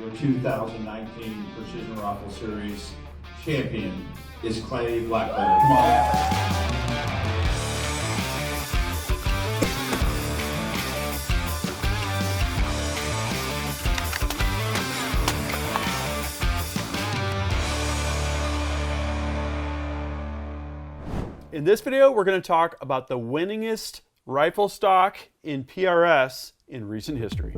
Your 2019 Precision Rifle Series champion is Clay Blackletter. Come on. In this video, we're going to talk about the winningest rifle stock in PRS in recent history.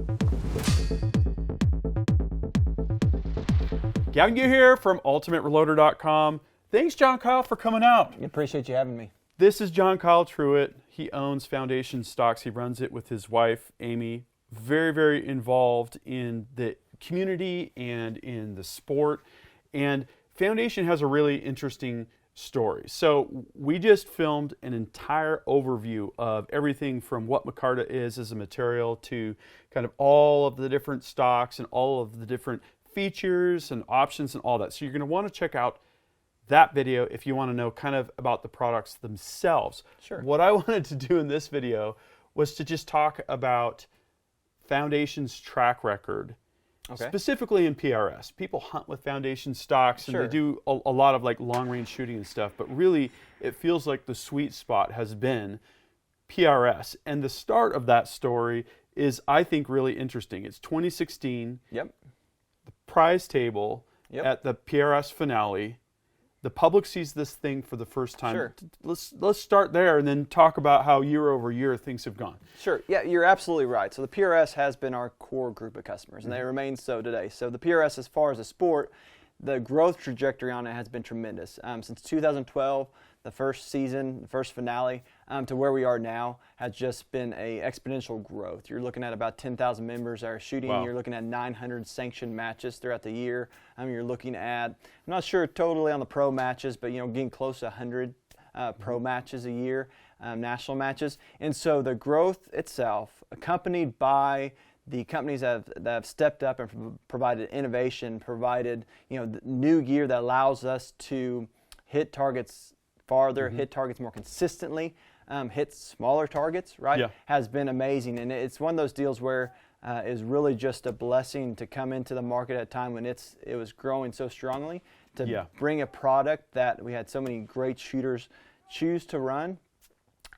Gavin Gu here from UltimateReloader.com. Thanks, John Kyle, for coming out. I appreciate you having me. This is John Kyle Truitt. He owns Foundation Stocks. He runs it with his wife, Amy. Very, very involved in the community and in the sport. And Foundation has a really interesting story. So we just filmed an entire overview of everything from what micarta is as a material to kind of all of the different stocks and all of the different features and options and all that. So you're going to want to check out that video if you want to know kind of about the products themselves. Sure. What I wanted to do in this video was to just talk about Foundation's track record. Okay. Specifically in PRS. People hunt with Foundation stocks and Sure. they do a lot of like long range shooting and stuff, but really it feels like the sweet spot has been PRS. And the start of that story is, I think, really interesting. It's 2016, Yep. the prize table Yep. at the PRS finale. The public sees this thing for the first time. Sure. Let's start there and then talk about how year over year things have gone. Sure. Yeah, you're absolutely right. So the PRS has been our core group of customers, and they remain so today. So the PRS, as far as a sport, the growth trajectory on it has been tremendous. Since 2012, the first season, the first finale, to where we are now has just been a exponential growth. You're looking at about 10,000 members that are shooting. Wow. You're looking at 900 sanctioned matches throughout the year. You're looking at, I'm not sure totally on the pro matches, but getting close to 100 pro matches a year, national matches. And so the growth itself, accompanied by the companies that have stepped up and provided innovation, provided the new gear that allows us to hit targets farther, hit targets more consistently, hit smaller targets, right? Yeah. Has been amazing. And it's one of those deals where it's really just a blessing to come into the market at a time when it was growing so strongly, to bring a product that we had so many great shooters choose to run,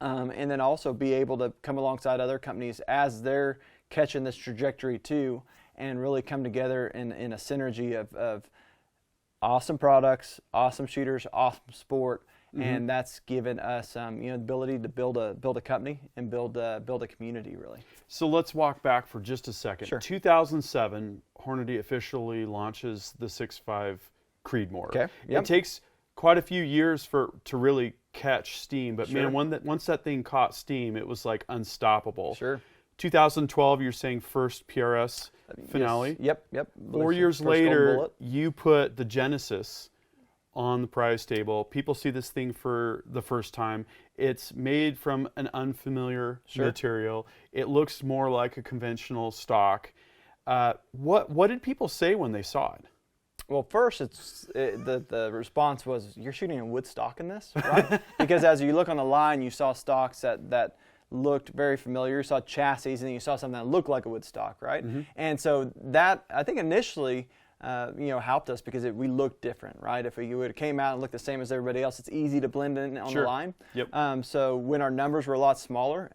and then also be able to come alongside other companies as they're catching this trajectory too, and really come together in a synergy of awesome products, awesome shooters, awesome sport. And that's given us the ability to build a company and build a community, really. So let's walk back for just a second. Sure. 2007, Hornady officially launches the 6.5 Creedmoor. Okay. Yep. It takes quite a few years to really catch steam, but Sure. man, once that thing caught steam, it was like unstoppable. Sure. 2012, you're saying first PRS finale. Yes. Yep. 4 years First gold later, bullet. you put the Genesis on the prize table. People see this thing for the first time. It's made from an unfamiliar material. It looks more like a conventional stock. What did people say when they saw it? Well, first, the response was, "You're shooting a wood stock in this, right?" Because as you look on the line, you saw stocks that looked very familiar. You saw chassis, and then you saw something that looked like a wood stock, right? And so that, I think, initially helped us because we looked different, right? If we would have came out and looked the same as everybody else, it's easy to blend in on the line. Yep. So when our numbers were a lot smaller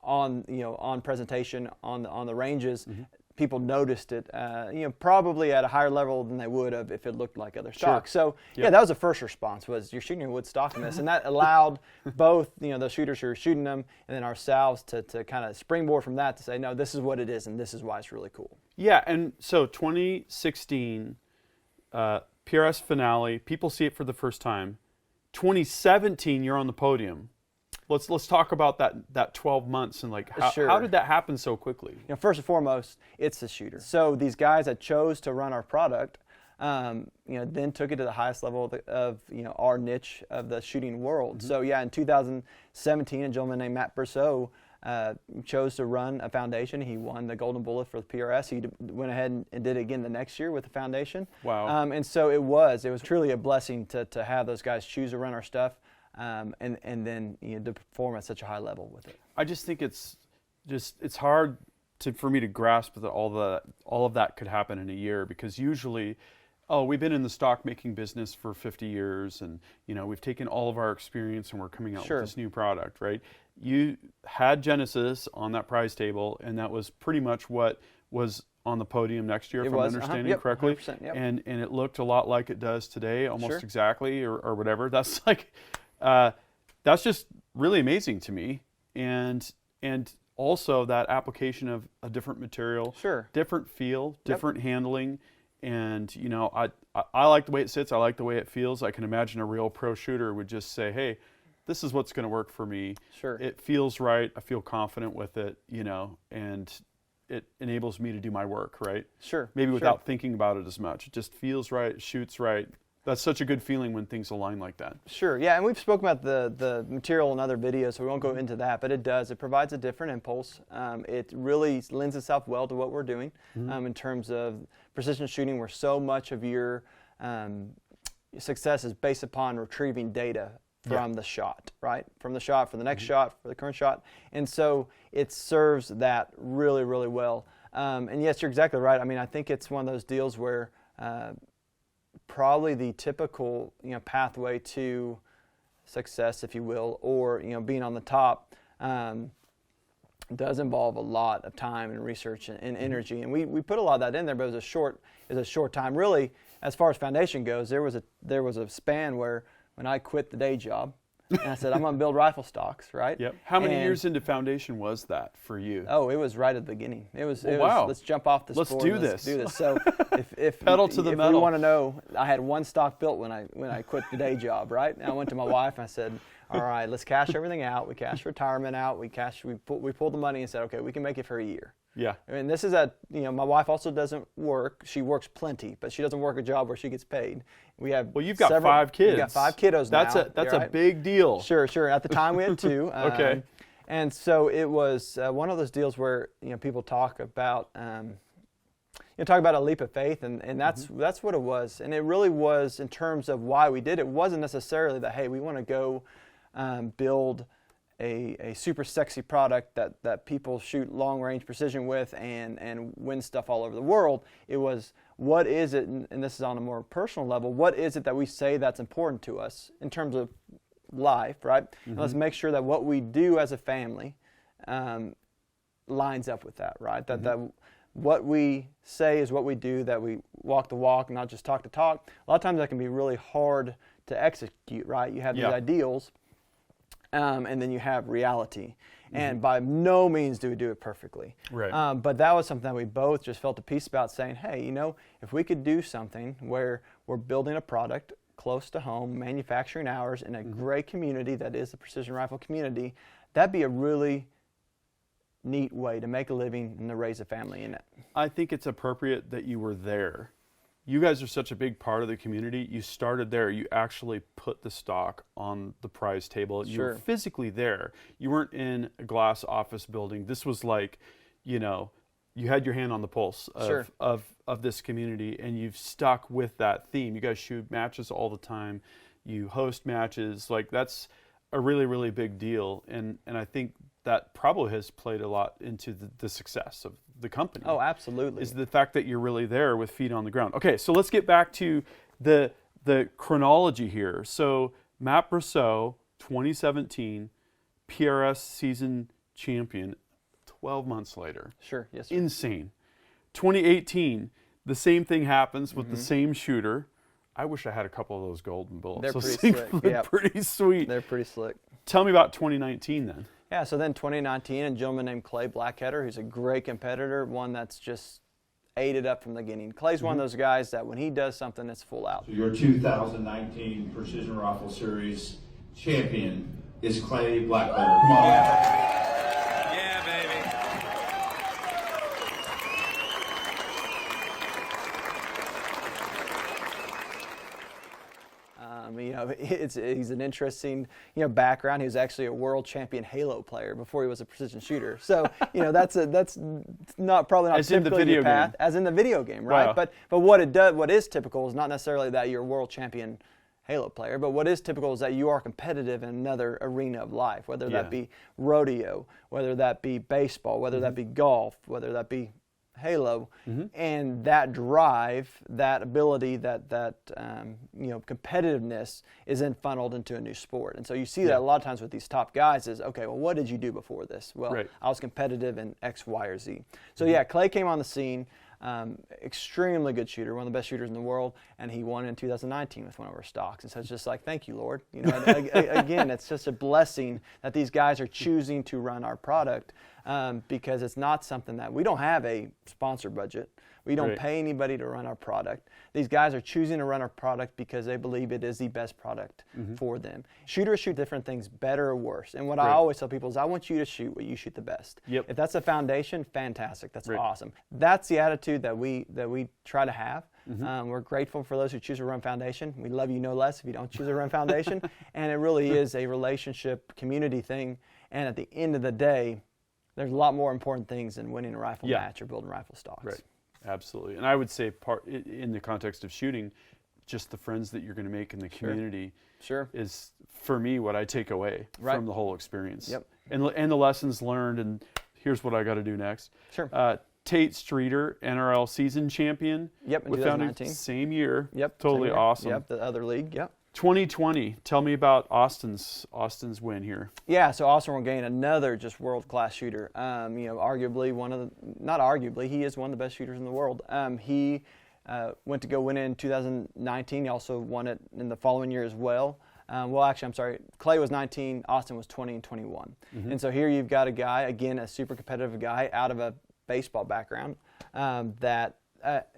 on presentation on the ranges, people noticed it, probably at a higher level than they would have if it looked like other stocks. So that was the first response, was you're shooting a wood stock in this, and that allowed both the shooters who are shooting them and then ourselves to kind of springboard from that to say, no, this is what it is, and this is why it's really cool. Yeah, and so 2016, PRS finale, people see it for the first time. 2017, you're on the podium. Let's talk about that 12 months and like how did that happen so quickly? First and foremost, it's the shooter. So these guys that chose to run our product, then took it to the highest level of our niche of the shooting world. So in 2017, a gentleman named Matt Brousseau chose to run a foundation. He won the Golden Bullet for the PRS. He went ahead and did it again the next year with the foundation. Wow. And so it was truly a blessing to have those guys choose to run our stuff, and then to perform at such a high level with it. I just think it's hard for me to grasp that all of that could happen in a year, because usually, oh, we've been in the stock making business for 50 years, and we've taken all of our experience and we're coming out with this new product, right? You had Genesis on that prize table, and that was pretty much what was on the podium next year, if I'm understanding correctly. Yep. And it looked a lot like it does today, almost exactly, or whatever. That's like, that's just really amazing to me. And also that application of a different material, different feel, different handling. And, I like the way it sits. I like the way it feels. I can imagine a real pro shooter would just say, hey, this is what's going to work for me. It feels right. I feel confident with it, and it enables me to do my work, right? Maybe without thinking about it as much. It just feels right, shoots right. That's such a good feeling when things align like that. Yeah, and we've spoken about the material in other videos, so we won't go into that, but it provides a different impulse. It really lends itself well to what we're doing in terms of precision shooting, where so much of your success is based upon retrieving data from the shot, right? From the shot, for the next shot, for the current shot. And so it serves that really, really well. And yes, you're exactly right. I mean, I think it's one of those deals where probably the typical pathway to success, if you will, or being on the top does involve a lot of time and research and energy. And we put a lot of that in there, but it was a short time. Really, as far as foundation goes, there was a span where when I quit the day job, and I said, I'm going to build rifle stocks, right? How many years into foundation was that for you? Oh, it was right at the beginning. It was let's jump off this board. Let's do this. So if pedal to the metal. If you want to know, I had one stock built when I quit the day job, right? And I went to my wife and I said, all right, let's cash everything out. We cashed retirement out. We pulled the money and said, okay, we can make it for a year. I mean, this is my wife also doesn't work. She works plenty, but she doesn't work a job where she gets paid. You've got 5 kids. We've got 5 kiddos now. That's a big deal. Sure. At the time we had 2. Okay. And so it was one of those deals where people talk about talk about a leap of faith, and that's what it was. And it really was, in terms of why we did it. It wasn't necessarily that, hey, we want to go build a super sexy product that people shoot long range precision with and win stuff all over the world. It was, what is it, and this is on a more personal level, what is it that we say that's important to us in terms of life, right? And let's make sure that what we do as a family lines up with that, right? That what we say is what we do, that we walk the walk, not just talk the talk. A lot of times that can be really hard to execute, right? You have these ideals, and then you have reality. And by no means do we do it perfectly. Right. But that was something that we both just felt at peace about, saying, hey, if we could do something where we're building a product close to home, manufacturing hours in a great community that is the precision rifle community, that'd be a really neat way to make a living and to raise a family in it. I think it's appropriate that you were there. You guys are such a big part of the community. You started there. You actually put the stock on the prize table. You were physically there. You weren't in a glass office building. This was like, you had your hand on the pulse of this community, and you've stuck with that theme. You guys shoot matches all the time. You host matches. Like, that's a really, really big deal. And I think that probably has played a lot into the success of the company. Oh, absolutely. Is the fact that you're really there with feet on the ground. Okay, so let's get back to the chronology here. So Matt Brousseau, 2017, PRS season champion, 12 months later. Sure, yes, sir. Insane. 2018, the same thing happens with the same shooter. I wish I had a couple of those golden bullets. They're pretty slick. They're pretty sweet. They're pretty slick. Tell me about 2019 then. Yeah, so then 2019, a gentleman named Clay Blackheader, who's a great competitor, one that's just ate it up from the beginning. Clay's one of those guys that when he does something, it's full out. So your 2019 Precision Rifle Series champion is Clay Blackheader. Come on. Yeah, baby. He's an interesting, background. He was actually a world champion Halo player before he was a precision shooter. So, that's not probably not as in the typically video your path, game. as in the video game, right? Wow. But what is typical is not necessarily that you're a world champion Halo player, but what is typical is that you are competitive in another arena of life, whether that be rodeo, whether that be baseball, whether that be golf, whether that be Halo, and that drive, that ability, that competitiveness is then funneled into a new sport. And so you see that a lot of times with these top guys is, okay, well, what did you do before this? Well, I was competitive in X, Y, or Z. So yeah, Clay came on the scene, extremely good shooter, one of the best shooters in the world, and he won in 2019 with one of our stocks. And so it's just like, thank you, Lord. You know, again, it's just a blessing that these guys are choosing to run our product. Because it's not something that we don't have a sponsor budget. We don't pay anybody to run our product. These guys are choosing to run our product because they believe it is the best product for them. Shooters shoot different things better or worse. And what I always tell people is I want you to shoot what you shoot the best. If that's the foundation, fantastic. That's awesome. That's the attitude that we try to have. We're grateful for those who choose to run foundation. We love you no less if you don't choose to run foundation. And it really is a relationship, community thing. And at the end of the day, there's a lot more important things than winning a rifle match or building rifle stocks. Right, absolutely. And I would say in the context of shooting, just the friends that you're going to make in the community is, for me, what I take away from the whole experience. And the lessons learned, and here's what I got to do next. Tate Streeter, NRL season champion. In 2019. Same year. Totally awesome. The other league. 2020, tell me about Austin's win here. Yeah, so Austin will gain another just world-class shooter. Arguably he is one of the best shooters in the world. He went to go win it in 2019. He also won it in the following year as well. Clay was 19, Austin was 20 and 21. And so here you've got a guy, again, a super competitive guy out of a baseball background that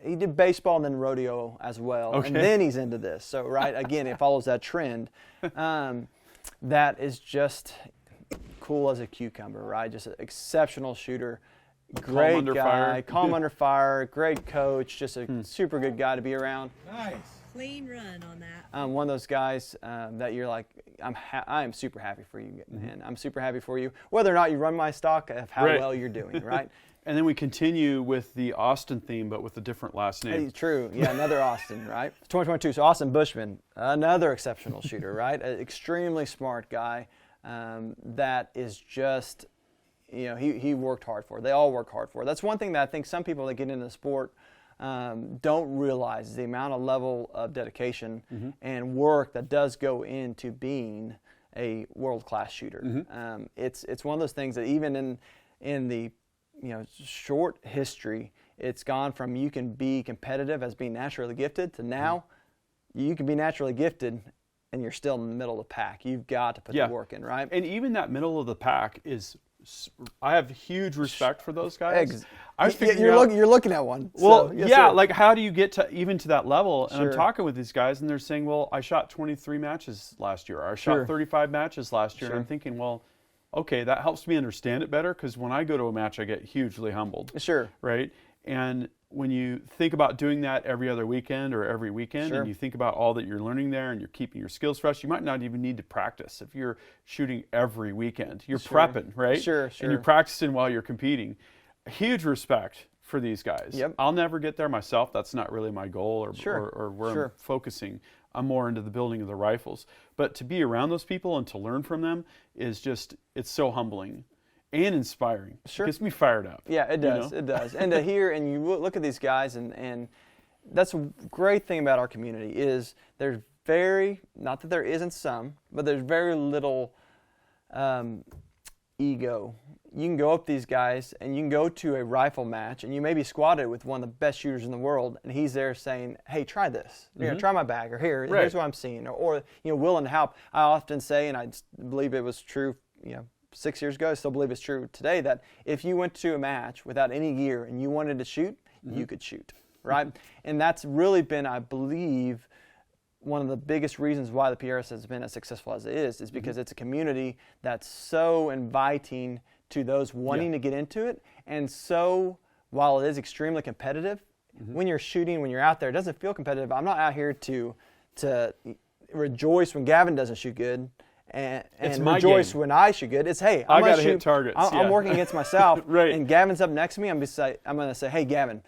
he did baseball and then rodeo as well, and then he's into this. So, again, it follows that trend. That is just cool as a cucumber, right? Just an exceptional shooter, great guy, calm under fire, great coach, just a super good guy to be around. Nice. Clean run on that. One of those guys that you're like, I am super happy for you, man. I'm super happy for you, whether or not you run my stock, of how well you're doing, right? And then we continue with the Austin theme, but with a different last name. Hey, true. Yeah, another Austin, right? 2022. So Austin Bushman, another exceptional shooter, right? An extremely smart guy that is just, he worked hard for. They all work hard for. That's one thing that I think some people that get into the sport don't realize, the amount of level of dedication and work that does go into being a world-class shooter. It's one of those things that even in the short history, it's gone from you can be competitive as being naturally gifted to now you can be naturally gifted and you're still in the middle of the pack. You've got to put the work in, right? And even that middle of the pack I have huge respect for those guys. You're looking at one. Well, so, like how do you get to that level? And I'm talking with these guys and they're saying, well, I shot 23 matches last year. Or I shot 35 matches last year. And I'm thinking, well, okay, that helps me understand it better because when I go to a match, I get hugely humbled. Right? And when you think about doing that every other weekend or every weekend, and you think about all that you're learning there and you're keeping your skills fresh, you might not even need to practice. If you're shooting every weekend, you're prepping, right? And you're practicing while you're competing. Huge respect for these guys. I'll never get there myself. That's not really my goal or where I'm focusing. I'm more into the building of the rifles. But to be around those people and to learn from them is just, it's so humbling and inspiring. It gets me fired up. Yeah, it does. It does. And to hear and you look at these guys and that's a great thing about our community is there's not that there isn't some, but there's very little ego. You can go up to these guys and you can go to a rifle match and you may be squatted with one of the best shooters in the world and he's there saying, hey, try this. Try my bag, or here's what I'm seeing. Or willing to help. I often say, and I believe it was true 6 years ago, I still believe it's true today, that if you went to a match without any gear and you wanted to shoot, you could shoot, right? And that's really been, I believe, one of the biggest reasons why the PRS has been as successful as it is because it's a community that's so inviting to those wanting to get into it. And so while it is extremely competitive, when you're shooting, when you're out there, it doesn't feel competitive. I'm not out here to rejoice when Gavin doesn't shoot good and rejoice when I shoot good. It's, hey, I got to hit targets. I'm working against myself. And Gavin's up next to me. I'm going to say, hey, Gavin,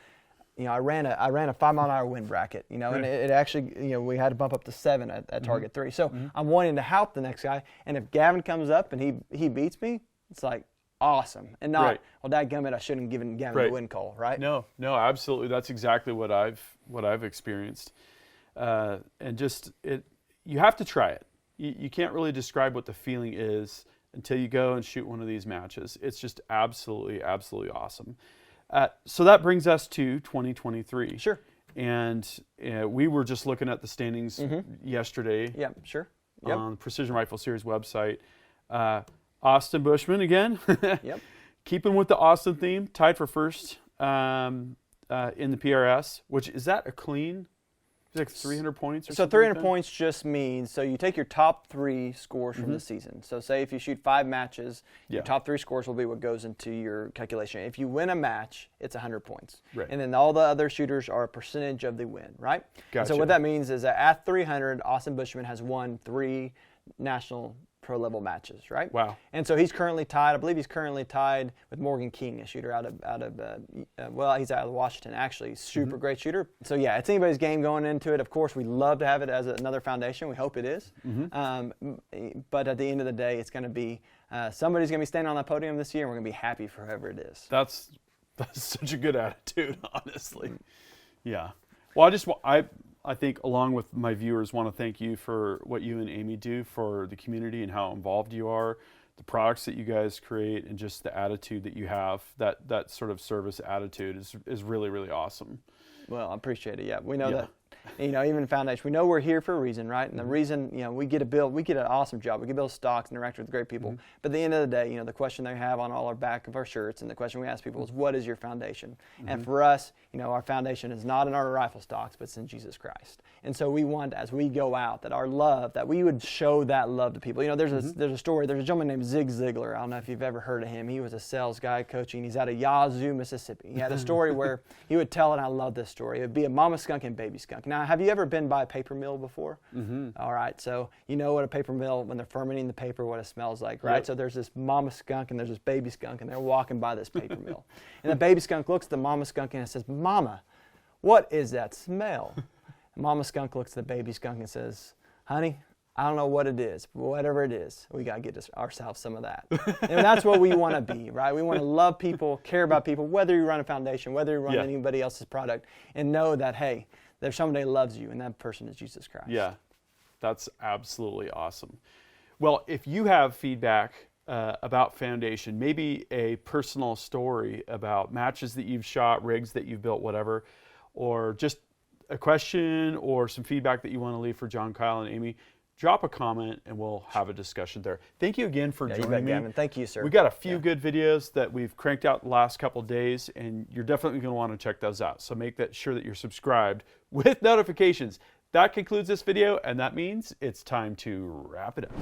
I ran a 5 mile an hour wind bracket, and it actually, we had to bump up to 7 at target 3. So I'm wanting to help the next guy, and if Gavin comes up and he beats me, it's like awesome, and not well, dadgummit, I shouldn't have given Gavin the win call, right? No, absolutely. That's exactly what I've experienced, and just you have to try it. You can't really describe what the feeling is until you go and shoot one of these matches. It's just absolutely awesome. So that brings us to 2023. Sure. And we were just looking at the standings yesterday. Yeah, sure. On the Precision Rifle Series website. Austin Bushman again. Yep. Keeping with the Austin theme, tied for first in the PRS, which is that a clean? It's like 300 points or something. So 300 points just means, so you take your top 3 scores from the season. So say if you shoot 5 matches, your top 3 scores will be what goes into your calculation. If you win a match, it's 100 points. Right. And then all the other shooters are a percentage of the win, right? Gotcha. So what that means is that at 300, Austin Bushman has won 3 national pro level matches, right? Wow. And so he's currently tied, I believe he's currently tied with Morgan King, a shooter out of he's out of Washington, actually. Super great shooter. So yeah, it's anybody's game going into it. Of course, we love to have it as another foundation. We hope it is. But at the end of the day, it's going to be, somebody's going to be standing on that podium this year, and we're going to be happy for whoever it is. That's such a good attitude, honestly. Yeah. Well, I think along with my viewers want to thank you for what you and Amy do for the community and how involved you are, the products that you guys create, and just the attitude that you have. That sort of service attitude is really, really awesome. Well, I appreciate it. Yeah, we know that. Even Foundation, we know we're here for a reason, right? And the reason, we get an awesome job. We get to build stocks, interact with great people. But at the end of the day, the question they have on all our back of our shirts, and the question we ask people is, what is your foundation? And for us, our foundation is not in our rifle stocks, but it's in Jesus Christ. And so we want, as we go out, that our love, that we would show that love to people. There's a story. There's a gentleman named Zig Ziglar. I don't know if you've ever heard of him. He was a sales guy coaching. He's out of Yazoo, Mississippi. He had a story where he would tell it, and I love this story. It would be a mama skunk and baby skunk. Now, have you ever been by a paper mill before? All right, so you know what a paper mill, when they're fermenting the paper, what it smells like, right? Yep. So there's this mama skunk and there's this baby skunk, and they're walking by this paper mill. And the baby skunk looks at the mama skunk and it says, "Mama, what is that smell?" And mama skunk looks at the baby skunk and says, "Honey, I don't know what it is, but whatever it is, we got to get ourselves some of that." And that's what we want to be, right? We want to love people, care about people, whether you run a foundation, whether you run anybody else's product, and know that, hey, there's somebody that loves you, and that person is Jesus Christ. Yeah, that's absolutely awesome. Well, if you have feedback about Foundation, maybe a personal story about matches that you've shot, rigs that you've built, whatever, or just a question or some feedback that you want to leave for John, Kyle, and Amy, drop a comment and we'll have a discussion there. Thank you again for joining me. Gavin. Thank you, sir. We got a few good videos that we've cranked out the last couple days, and you're definitely going to want to check those out. So make sure that you're subscribed with notifications. That concludes this video, and that means it's time to wrap it up.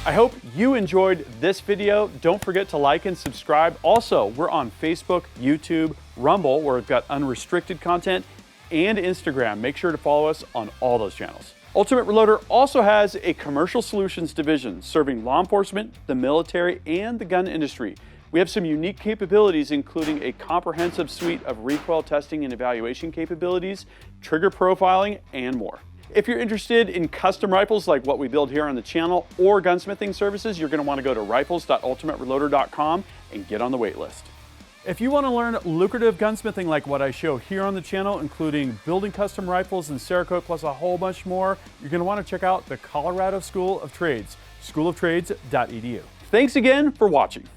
I hope you enjoyed this video. Don't forget to like and subscribe. Also, we're on Facebook, YouTube, Rumble, where we've got unrestricted content, and Instagram. Make sure to follow us on all those channels. Ultimate Reloader also has a commercial solutions division serving law enforcement, the military, and the gun industry. We have some unique capabilities, including a comprehensive suite of recoil testing and evaluation capabilities, trigger profiling, and more. If you're interested in custom rifles like what we build here on the channel or gunsmithing services, you're going to want to go to rifles.ultimatereloader.com and get on the wait list. If you want to learn lucrative gunsmithing like what I show here on the channel, including building custom rifles and Cerakote plus a whole bunch more, you're going to want to check out the Colorado School of Trades, schooloftrades.edu. Thanks again for watching.